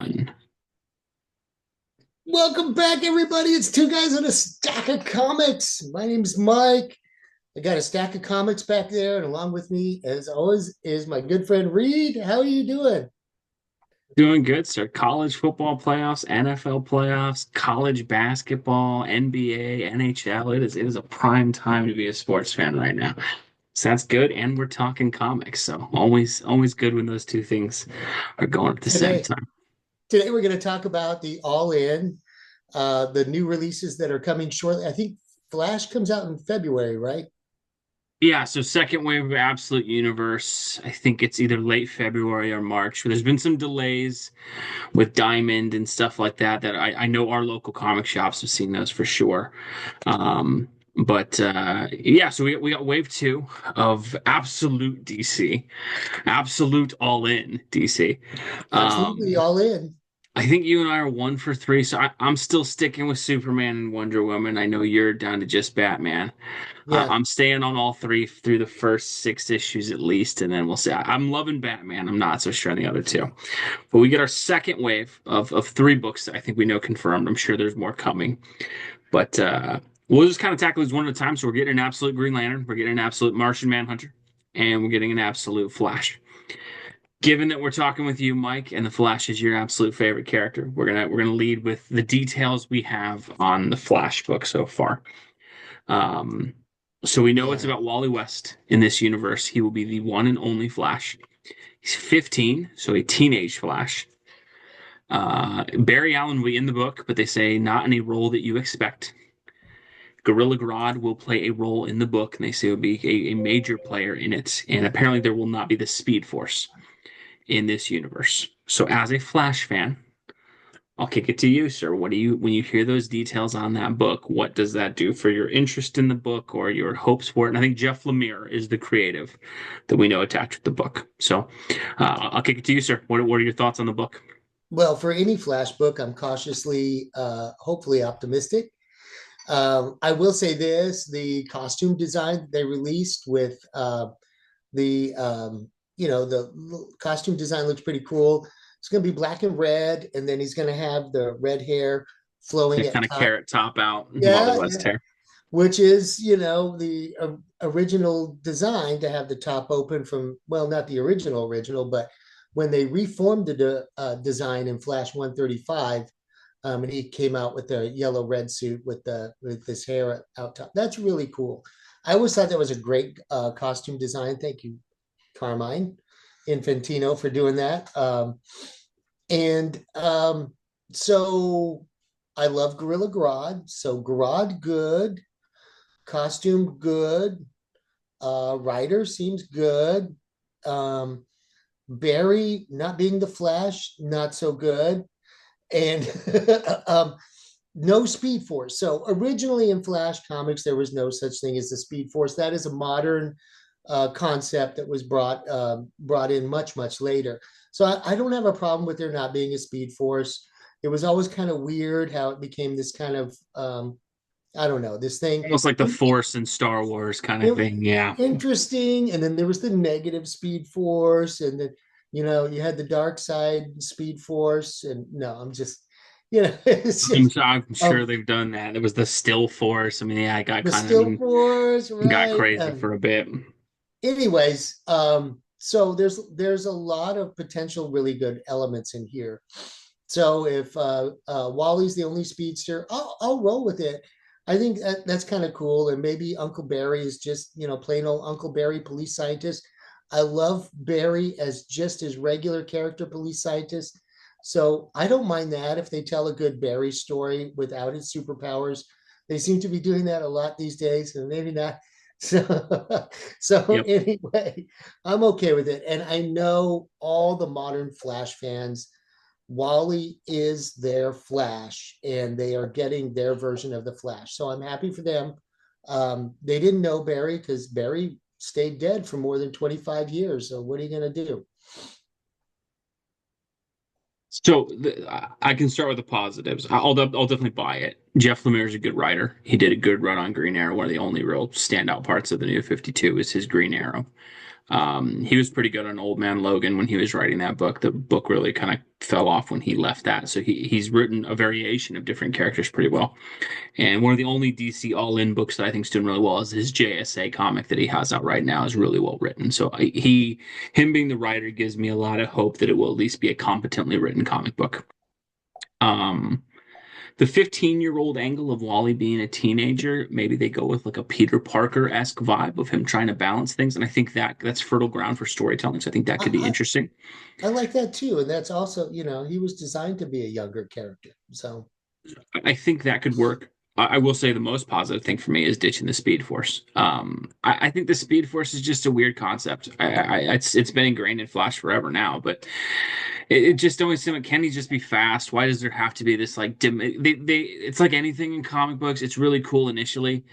One. Welcome back, everybody. It's two guys on a stack of comics. My name's Mike. I got a stack of comics back there, and along with me, as always, is my good friend Reed. How are you doing? Doing good, sir. College football playoffs, NFL playoffs, college basketball, NBA, NHL. It is a prime time to be a sports fan right now. So that's good. And we're talking comics. So always good when those two things are going at the same Today, time. today we're going to talk about the All In, the new releases that are coming shortly. I think Flash comes out in February, right? Yeah, so second wave of Absolute Universe. I think it's either late February or March. There's been some delays with Diamond and stuff like that I know our local comic shops have seen those for sure. But yeah, so we got wave two of Absolute DC, Absolute All In DC. Absolutely, Um, All In. I think you and I are one for three, so I'm still sticking with Superman and Wonder Woman. I know you're down to just Batman. Yeah, I'm staying on all three through the first six issues at least, and then we'll see. I'm loving Batman. I'm not so sure on the other two. But we get our second wave of three books that I think we know confirmed. I'm sure there's more coming. But we'll just kind of tackle these one at a time. So we're getting an absolute Green Lantern, we're getting an absolute Martian Manhunter, and we're getting an absolute Flash. Given that we're talking with you, Mike, and the Flash is your absolute favorite character, we're gonna lead with the details we have on the Flash book so far. Um, so we know it's yeah, about Wally West in this universe. He will be the one and only Flash. He's 15, so a teenage Flash. Barry Allen will be in the book, but they say not in a role that you expect. Gorilla Grodd will play a role in the book, and they say will be a major player in it. And apparently, there will not be the Speed Force in this universe. So, as a Flash fan, I'll kick it to you, sir. What do you, when you hear those details on that book, what does that do for your interest in the book or your hopes for it? And I think Jeff Lemire is the creative that we know attached with the book. So, I'll kick it to you, sir. What are your thoughts on the book? well, for any Flash book, I'm cautiously, hopefully optimistic. I will say this: the costume design they released with the the costume design looks pretty cool. It's going to be black and red, and then he's going to have the red hair flowing That at kind of top. carrot top out, Wally Yeah, West yeah. hair. Which is the original design to have the top open from, well, not the original, but when they reformed the design in Flash 135, and he came out with the yellow red suit with this hair out top. That's really cool. I always thought that was a great costume design. Thank you, Carmine Infantino, for doing that. And so I love Gorilla Grodd. So Grodd good, costume good, writer seems good. Um, Barry not being the Flash, not so good. And no Speed Force. So originally in Flash comics, there was no such thing as the Speed Force. That is a modern concept that was brought in much later. So I don't have a problem with there not being a Speed Force. It was always kind of weird how it became this kind of I don't know, this thing. Almost like the Force in Star Wars kind of It, thing. Yeah. interesting, and then there was the negative Speed Force, and then you had the dark side Speed Force, and no, I'm just it's just I'm sure um they've done that. It was the Still Force. I mean, yeah, I got the kind of, I Still mean, Force, got right? crazy for a bit. Anyways, so there's a lot of potential really good elements in here. So if Wally's the only speedster, I'll roll with it. I think that's kind of cool. And maybe Uncle Barry is just, plain old Uncle Barry, police scientist. I love Barry as just his regular character, police scientist. So I don't mind that if they tell a good Barry story without his superpowers. They seem to be doing that a lot these days, and maybe not. So, so Yep. anyway, I'm okay with it. And I know all the modern Flash fans, Wally is their Flash, and they are getting their version of the Flash. So I'm happy for them. They didn't know Barry because Barry stayed dead for more than 25 years. So what are you going to do? So I can start with the positives. I'll definitely buy it. Jeff Lemire is a good writer. He did a good run on Green Arrow. One of the only real standout parts of the New 52 is his Green Arrow. He was pretty good on Old Man Logan when he was writing that book. The book really kind of fell off when he left that. So he's written a variation of different characters pretty well. And one of the only DC All-In books that I think is doing really well is his JSA comic that he has out right now is really well written. So him being the writer gives me a lot of hope that it will at least be a competently written comic book. Um, the 15-year-old angle of Wally being a teenager, maybe they go with like a Peter Parker-esque vibe of him trying to balance things. And I think that's fertile ground for storytelling. So I think that I, could be I interesting. I like that too, and that's also, he was designed to be a younger character. So I think that could work. I will say the most positive thing for me is ditching the Speed Force. I think the Speed Force is just a weird concept. It's been ingrained in Flash forever now, but it just always seemed like, can he just be fast? Why does there have to be this like dim? It's like anything in comic books. It's really cool initially,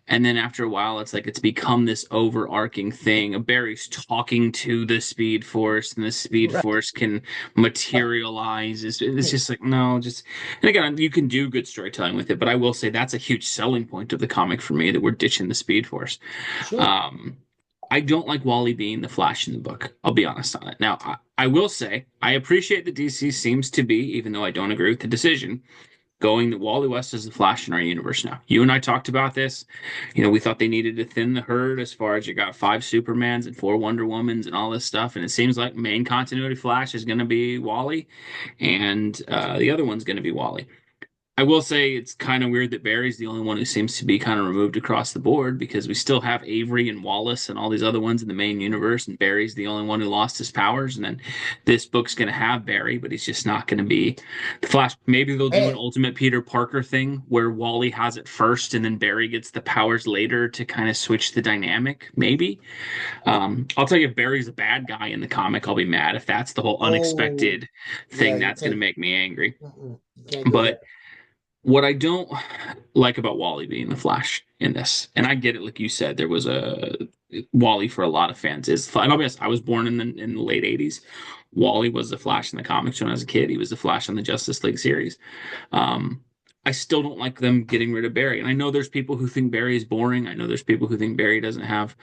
and then after a while, it's like it's become this overarching thing. Barry's talking to the Speed Force, and the Speed right. Force can materialize. It's just like, no, just. And again, you can do good storytelling with it, but I will say that's a huge selling point of the comic for me that we're ditching the Speed Force. Sure. Um, I don't like Wally being the Flash in the book. I'll be honest on it. Now, I will say I appreciate that DC seems to be, even though I don't agree with the decision, going that Wally West is the Flash in our universe now. You and I talked about this. We thought they needed to thin the herd as far as you got 5 Supermans and 4 Wonder Womans and all this stuff. And it seems like main continuity Flash is going to be Wally, and the other one's going to be Wally. I will say it's kind of weird that Barry's the only one who seems to be kind of removed across the board because we still have Avery and Wallace and all these other ones in the main universe, and Barry's the only one who lost his powers. And then this book's going to have Barry, but he's just not going to be the Flash. Maybe they'll do an Hey, Ultimate Peter Parker thing where Wally has it first and then Barry gets the powers later to kind of switch the dynamic. Maybe. I'll tell you, if Barry's a bad guy in the comic, I'll be mad. If that's the whole oh, unexpected yeah, thing, you that's going to can't, make me angry. you can't go there. But what I don't like about Wally being the Flash in this, and I get it, like you said, there was a Wally for a lot of fans is, and I'll be honest, I was born in the late '80s. Wally was the Flash in the comics when I was a kid. He was the Flash on the Justice League series. Um, I still don't like them getting rid of Barry. And I know there's people who think Barry is boring. I know there's people who think Barry doesn't have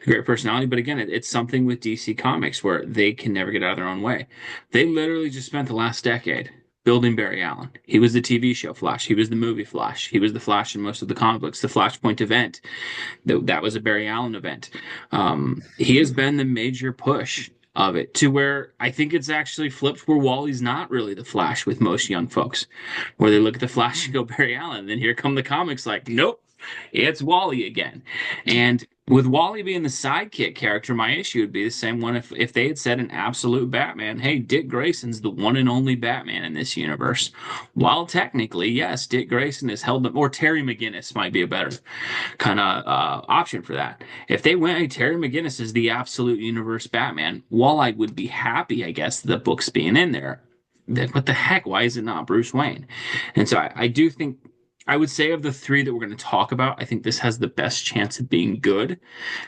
a great personality. But again, it's something with DC Comics where they can never get out of their own way. They literally just spent the last decade building Barry Allen. He was the TV show Flash. He was the movie Flash. He was the Flash in most of the comic books. The Flashpoint event, that was a Barry Allen event. He has been the major push of it to where I think it's actually flipped where Wally's not really the Flash with most young folks, where they look at the Flash and go Barry Allen. And then here come the comics like, nope, it's Wally again. And with Wally being the sidekick character, my issue would be the same one if they had said an absolute Batman, hey, Dick Grayson's the one and only Batman in this universe. While technically, yes, Dick Grayson is held, or Terry McGinnis might be a better kind of option for that. If they went, hey, Terry McGinnis is the absolute universe Batman, while I would be happy, I guess, the books being in there, what the heck? Why is it not Bruce Wayne? And so I do think I would say of the three that we're going to talk about, I think this has the best chance of being good,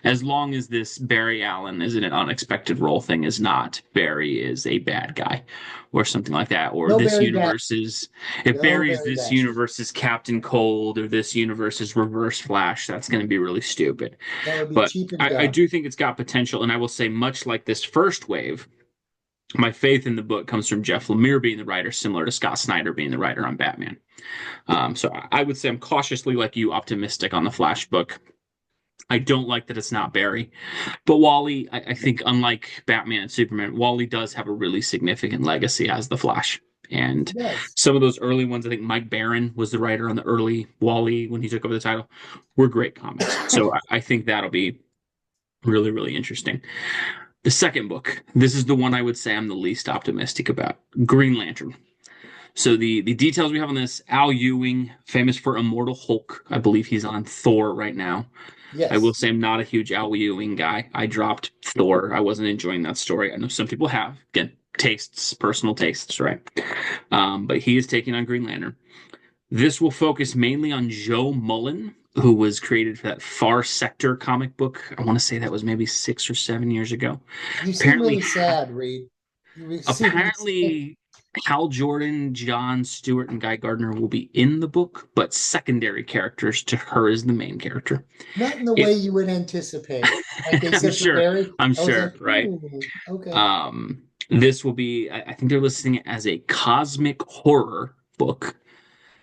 as long as this Barry Allen is in an unexpected role thing is not Barry is a bad guy or something like that, or No this Barry Bash. universe is if No Barry's Barry this Bash. universe is Captain Cold or this universe is Reverse Flash, that's going to be really stupid. That would be But cheap and I dumb. do think it's got potential, and I will say much like this first wave. My faith in the book comes from Jeff Lemire being the writer, similar to Scott Snyder being the writer on Batman. So I would say I'm cautiously, like you, optimistic on the Flash book. I don't like that it's not Barry, but Wally, I think, unlike Batman and Superman, Wally does have a really significant legacy as the Flash. And He does. some of those early ones, I think Mike Barron was the writer on the early Wally when he took over the title, were great comics. So I think that'll be really, really interesting. The second book, this is the one I would say I'm the least optimistic about. Green Lantern. So the details we have on this, Al Ewing, famous for Immortal Hulk. I believe he's on Thor right now. I will Yes. say I'm not a huge Al Ewing guy. I dropped Thor. I wasn't enjoying that story. I know some people have. Again, tastes, personal tastes, right? But he is taking on Green Lantern. This will focus mainly on Joe Mullen, who was created for that Far Sector comic book. I want to say that was maybe 6 or 7 years ago. You seem Apparently, really sad, Reed. You seem really sad. apparently, Hal Jordan, John Stewart, and Guy Gardner will be in the book, but secondary characters to her is the main character. Not in the way It you would anticipate. Like they I'm said for sure. Barry. I'm I was sure, like, right? okay. This will be, I think they're listing it as a cosmic horror book,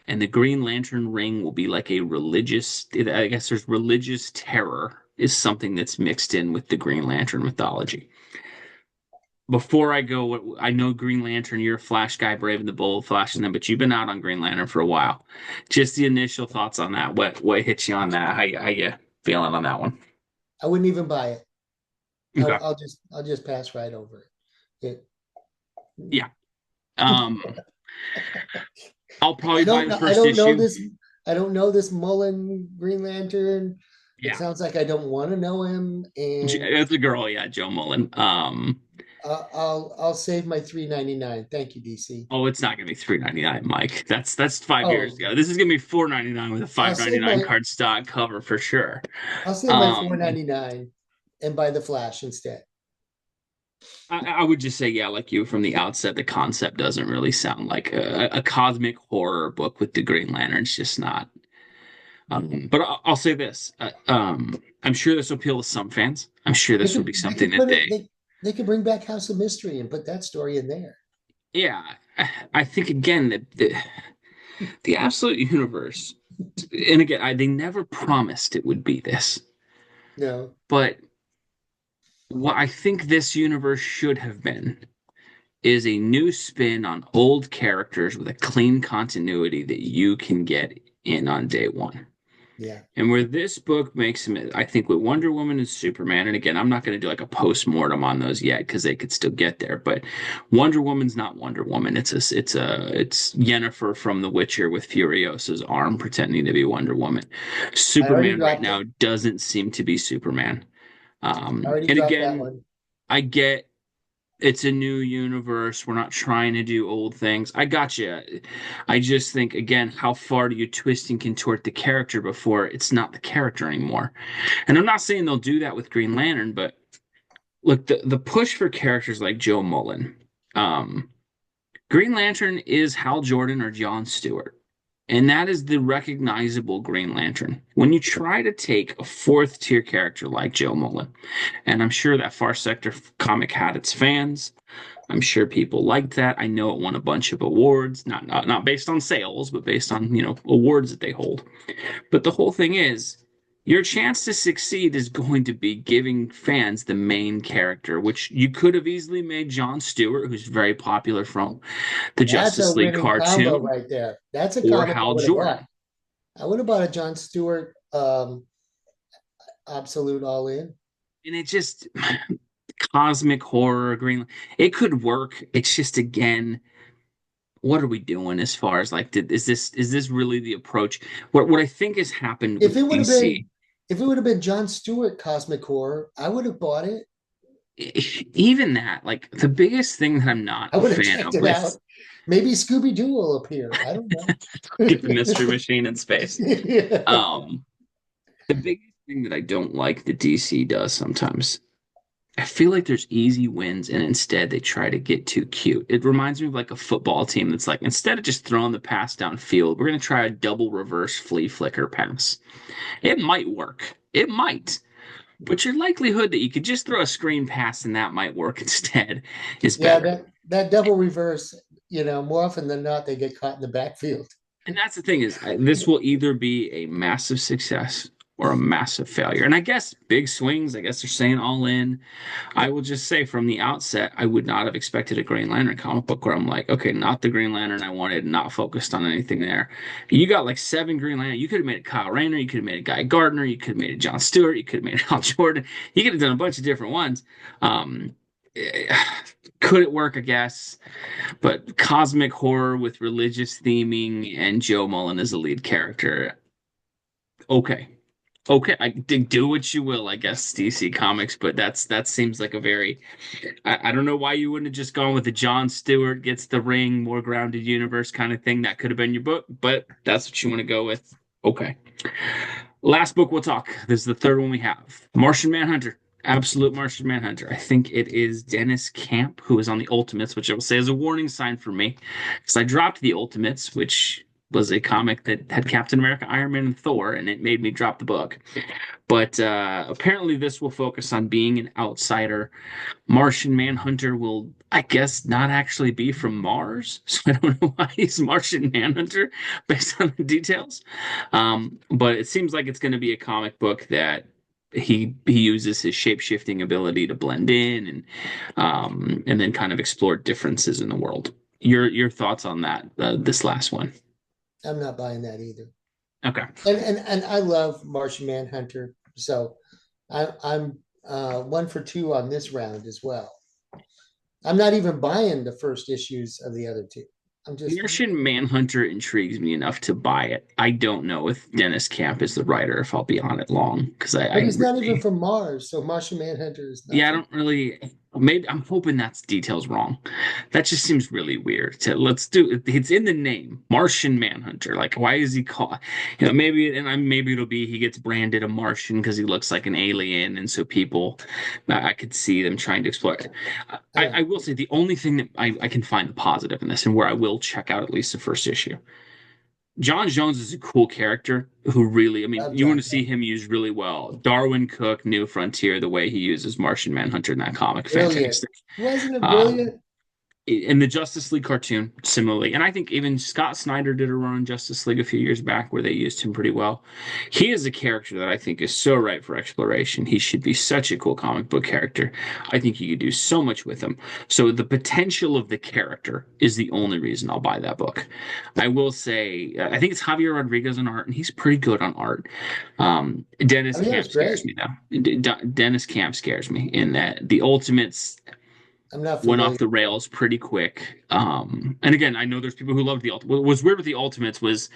and the Green Lantern ring will be like a religious, I guess there's religious terror is something that's mixed in with the Green Lantern mythology. Before I go, I know Green Lantern, you're a Flash guy, Brave and the Bold, Flash and them, but you've been out on Green Lantern for a while. Just the initial thoughts on that. What hits you on that? How you feeling on that one? I wouldn't even buy it. Okay. I'll just pass right over it. Yeah. Um, I'll probably I buy don't the know. I first don't know issue. this. I don't know this Mullen Green Lantern. It Yeah. sounds like I don't want to know him, and It's a girl, yeah, Joe Mullen. I'll save my 3.99. Thank you, DC. Oh, it's not gonna be 3.99, Mike. That's 5 years Oh, ago. This is gonna be 4.99 with a I'll five ninety save nine my card stock cover for sure. I'll save my Um, 4.99 and buy the Flash instead. I would just say, yeah, like you from the outset, the concept doesn't really sound like a cosmic horror book with the Green Lantern. It's just not. But I'll say this: I'm sure this will appeal to some fans. I'm sure this will be They something could that put it. They could bring back House of Mystery and put that story in there. yeah. I think again that the absolute universe, and again, they never promised it would be this, No, but what I think this universe should have been is a new spin on old characters with a clean continuity that you can get in on day one. yeah, And where this book makes him, I think with Wonder Woman and Superman, and again, I'm not going to do like a post mortem on those yet because they could still get there. But Wonder Woman's not Wonder Woman. It's Yennefer from The Witcher with Furiosa's arm pretending to be Wonder Woman. I already Superman right dropped now it. doesn't seem to be Superman. I already And dropped that again, one. I get it's a new universe. We're not trying to do old things. I got you. I just think again, how far do you twist and contort the character before it's not the character anymore? And I'm not saying they'll do that with Green Lantern, but look, the push for characters like Joe Mullen, um, Green Lantern is Hal Jordan or John Stewart. And that is the recognizable Green Lantern. When you try to take a fourth tier character like Joe Mullen, and I'm sure that Far Sector comic had its fans, I'm sure people liked that. I know it won a bunch of awards, not based on sales, but based on, awards that they hold. But the whole thing is, your chance to succeed is going to be giving fans the main character, which you could have easily made Jon Stewart, who's very popular from the That's a Justice League winning combo cartoon, right there. That's a or comic I Hal would have bought. Jordan. I would have bought a John Stewart Absolute All In. And it just cosmic horror, green. It could work. It's just again, what are we doing as far as like is this really the approach? What I think has happened If it with would have DC, been if it would have been John Stewart Cosmic Horror, I would have bought it. even that, like the biggest thing that I'm not I a would have fan checked of it with out. Maybe Scooby Doo will appear. I don't know. get the mystery machine in space. Yeah. Um, the biggest thing that I don't like that DC does sometimes, I feel like there's easy wins and instead they try to get too cute. It reminds me of like a football team that's like, instead of just throwing the pass downfield, we're going to try a double reverse flea flicker pass. It might work. It might. But your likelihood that you could just throw a screen pass and that might work instead is Yeah, better. that double reverse, more often than not, they get caught in the backfield. And that's the thing is, this will either be a massive success or a massive failure. And I guess big swings, I guess they're saying all in. I will just say from the outset, I would not have expected a Green Lantern comic book where I'm like, okay, not the Green Lantern I wanted, not focused on anything there. You got like seven Green Lantern. You could have made it Kyle Rayner. You could have made it Guy Gardner. You could have made it John Stewart. You could have made it Hal Jordan. You could have done a bunch of different ones. Um, could it work? I guess. But cosmic horror with religious theming and Joe Mullen as a lead character. Okay. Okay, I do what you will, I guess, DC Comics, but that seems like a very I don't know why you wouldn't have just gone with the John Stewart gets the ring, more grounded universe kind of thing. That could have been your book, but that's what you want to go with. Okay. Last book we'll talk. This is the third one we have. Martian Manhunter. Absolute Martian Manhunter. I think it is Dennis Camp who is on the Ultimates, which I will say is a warning sign for me. Because I dropped the Ultimates, which was a comic that had Captain America, Iron Man, and Thor, and it made me drop the book. But apparently, this will focus on being an outsider. Martian Manhunter will, I guess, not actually be from Mars. So I don't know why he's Martian Manhunter based on the details. But it seems like it's going to be a comic book that he uses his shape-shifting ability to blend in and then kind of explore differences in the world. Your thoughts on that, this last one? I'm not buying that either. Okay. And I love Martian Manhunter, so I'm 1 for 2 on this round as well. I'm not even buying the first issues of the other two. I'm just, Martian Manhunter intrigues me enough to buy it. I don't know if Dennis Camp is the writer, if I'll be on it long, because I but he's not even really, from Mars, so Martian Manhunter is not yeah, I from. don't really. Maybe I'm hoping that's details wrong. That just seems really weird. Let's do it. It's in the name, Martian Manhunter. Like, why is he called? Maybe maybe it'll be he gets branded a Martian because he looks like an alien, and so people, I could see them trying to explore it. I will say the only thing that I can find the positive in this, and where I will check out at least the first issue. John Jones is a cool character who really, I mean, Love you want John to see Jones. him used really well. Darwin Cook, New Frontier, the way he uses Martian Manhunter in that comic, Brilliant. fantastic. Wasn't it Uh, brilliant? in the Justice League cartoon, similarly, and I think even Scott Snyder did a run on Justice League a few years back where they used him pretty well. He is a character that I think is so ripe for exploration. He should be such a cool comic book character. I think you could do so much with him. So the potential of the character is the only reason I'll buy that book. I will say, I think it's Javier Rodriguez on art, and he's pretty good on art. I Dennis mean, that was Camp scares great. me though. Dennis Camp scares me in that the Ultimates I'm not went off familiar. the rails pretty quick. And again, I know there's people who loved the What was weird with the Ultimates was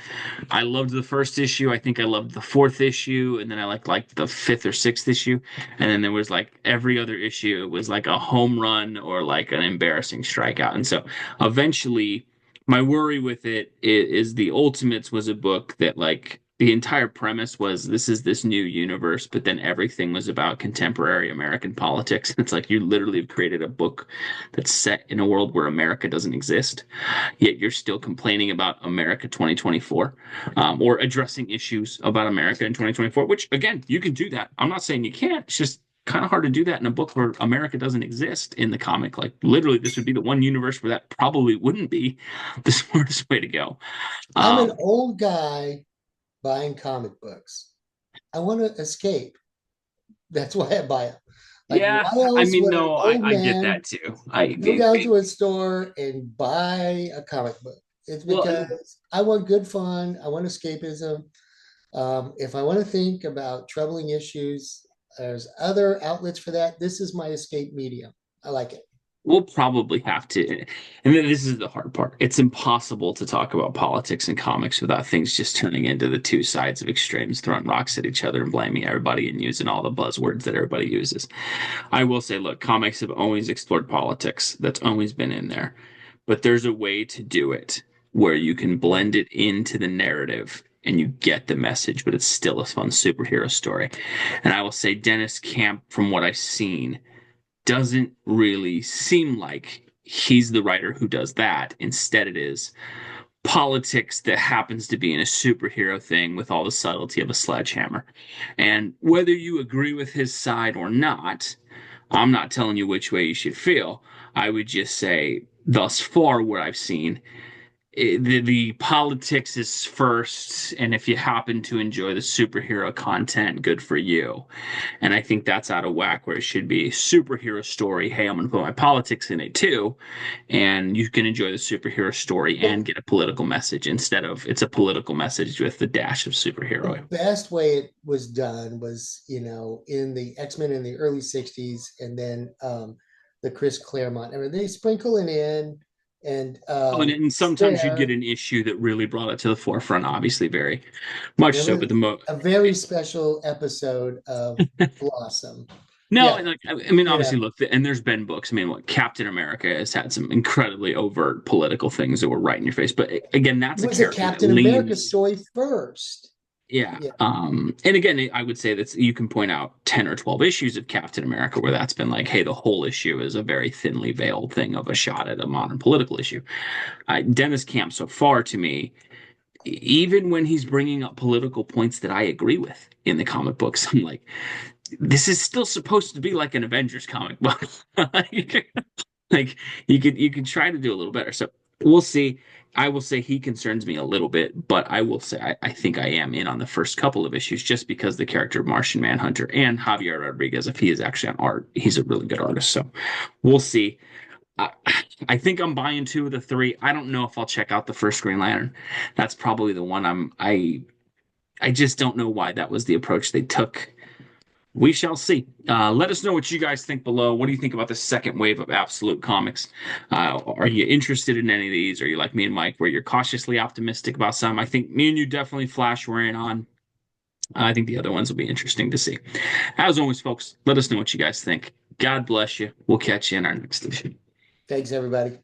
I loved the first issue. I think I loved the fourth issue, and then I liked like the fifth or sixth issue, and then there was like every other issue. It was like a home run or like an embarrassing strikeout. And so eventually, my worry with it is the Ultimates was a book that like. The entire premise was this is this new universe, but then everything was about contemporary American politics. It's like you literally have created a book that's set in a world where America doesn't exist, yet you're still complaining about America 2024, or addressing issues about America in 2024, which again, you can do that. I'm not saying you can't. It's just kind of hard to do that in a book where America doesn't exist in the comic. Like literally, this would be the one universe where that probably wouldn't be the smartest way to go. I'm an Um, old guy buying comic books. I want to escape. That's why I buy them. Like, yeah, why I else mean, would an no, old I get man that too. go down to a store and buy a comic book? It's Well, and because I want good fun. I want escapism. If I want to think about troubling issues, there's other outlets for that. This is my escape medium. I like it. we'll probably have to, and then this is the hard part. It's impossible to talk about politics and comics without things just turning into the two sides of extremes, throwing rocks at each other and blaming everybody and using all the buzzwords that everybody uses. I will say, look, comics have always explored politics. That's always been in there. But there's a way to do it where you can blend it into the narrative and you get the message, but it's still a fun superhero story. And I will say, Dennis Camp, from what I've seen, doesn't really seem like he's the writer who does that. Instead, it is politics that happens to be in a superhero thing with all the subtlety of a sledgehammer. And whether you agree with his side or not, I'm not telling you which way you should feel. I would just say, thus far, what I've seen, the politics is first, and if you happen to enjoy the superhero content, good for you. And I think that's out of whack where it should be superhero story. Hey, I'm going to put my politics in it too. And you can enjoy the superhero story The, and get a political message instead of it's a political message with the dash of the superhero. best way it was done was, in the X-Men in the early 60s, and then the Chris Claremont. I mean, they sprinkle it in, and Oh, and it's sometimes you'd get there. an issue that really brought it to the forefront, obviously, very much There so. But was the mo a very special episode of Blossom. no, Yeah, and like I mean, you obviously, know, look, and there's been books. I mean, look, Captain America has had some incredibly overt political things that were right in your face. But again, it that's a was a character that Captain America leans. story first. Yeah. Yeah, And again, I would say that you can point out 10 or 12 issues of Captain America where that's been like, hey, the whole issue is a very thinly veiled thing of a shot at a modern political issue. Dennis Camp, so far to me, even when he's bringing up political points that I agree with in the comic books, I'm like, this is still supposed to be like an Avengers comic book. Like you could try to do a little better. So we'll see. I will say he concerns me a little bit, but I will say I think I am in on the first couple of issues just because the character of Martian Manhunter and Javier Rodriguez, if he is actually on art, he's a really good artist. So we'll see. I, I think I'm buying two of the three. I don't know if I'll check out the first Green Lantern. That's probably the one I just don't know why that was the approach they took. We shall see. Let us know what you guys think below. What do you think about the second wave of Absolute Comics? Are you interested in any of these? Are you like me and Mike, where you're cautiously optimistic about some? I think me and you definitely Flash we're in on. I think the other ones will be interesting to see. As always, folks, let us know what you guys think. God bless you. We'll catch you in our next edition. Thanks, everybody.